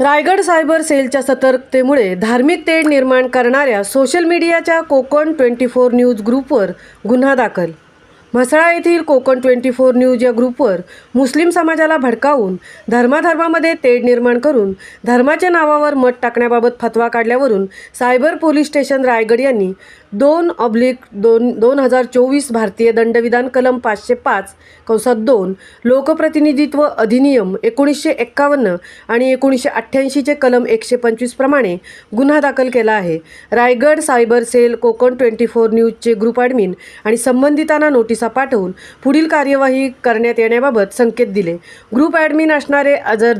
Raigad cyber सेलच्या सतर्कतेमुळे धार्मिक तेढ निर्माण करणाऱ्या सोशल मीडियाच्या कोकण 24 न्यूज ग्रुपवर गुन्हा दाखल। म्हसळा येथील कोकण 24 न्यूज या ग्रुपवर मुस्लिम समाजाला भडकावून धर्माधर्मामध्ये तेढ निर्माण करून धर्माच्या नावावर मत टाकण्याबाबत फतवा काढल्यावरून सायबर पोलीस स्टेशन रायगड यांनी 2/2024 भारतीय दंडविधान कलम 505(2) लोकप्रतिनिधित्व अधिनियम 1951 आणि 1988 चे कलम 125 प्रमाणे गुन्हा दाखल केला आहे। रायगड सायबर सेल कोकण 24 न्यूजचे ग्रुप ॲडमिन आणि संबंधितांना नोटिसा पाठवून पुढील कार्यवाही करण्यात येण्याबाबत संकेत दिले। ग्रुप ॲडमिन असणारे अजर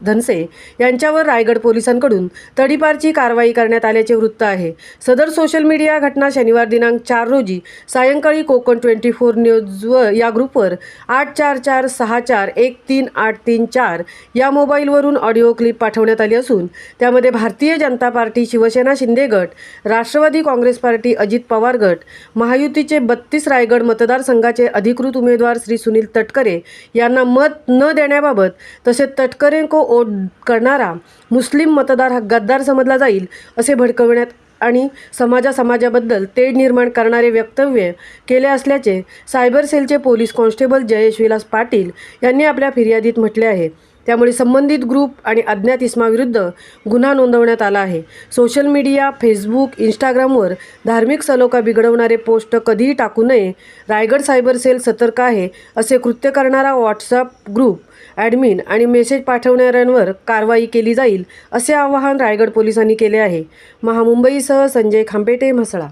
धनसे यांच्यावर रायगड पोलिसांकडून तडीपारची कारवाई करण्यात आल्याचे वृत्त आहे। सदर सोशल मीडिया घटना शनिवार दिनांक 4 रोजी सायंकाळी कोकण 24 न्यूज या ग्रुपवर 8446413834 या मोबाईलवरून ऑडिओ क्लिप पाठवण्यात आली असून त्यामध्ये भारतीय जनता पार्टी, शिवसेना शिंदे गट, राष्ट्रवादी काँग्रेस पार्टी, अजित पवार गट, महायुतीचे 32 रायगड मतदारसंघाचे अधिकृत उमेदवार श्री सुनील तटकरे यांना मत न देण्याबाबत तसेच तटकरे को वोट करणारा मुस्लिम मतदार हा गद्दार समजला जाईल असे भडकवण्यात आणि समाजाबद्दल तेढ निर्माण करणारे वक्तव्य केले असल्याचे सायबर सेलचे पोलीस कॉन्स्टेबल जयेश विलास पाटील यांनी आपल्या फिर्यादीत म्हटले आहे। त्यामुळे संबंधित ग्रुप आणि अज्ञात इसमाविरुद्ध गुन्हा नोंदवण्यात आला आहे। सोशल मीडिया, फेसबुक, इंस्टाग्रामवर धार्मिक सलोखा बिघडवणारे पोस्ट कधीही टाकू नये। रायगड सायबर सेल सतर्क आहे असे कृत्य करणारा व्हॉट्सअप ग्रुप ॲडमिन आणि मेसेज पाठवणाऱ्यांवर कारवाई केली जाईल असे आवाहन रायगड पोलिसांनी केले आहे। महामुंबईसह संजय खांपेटे, म्हसळा।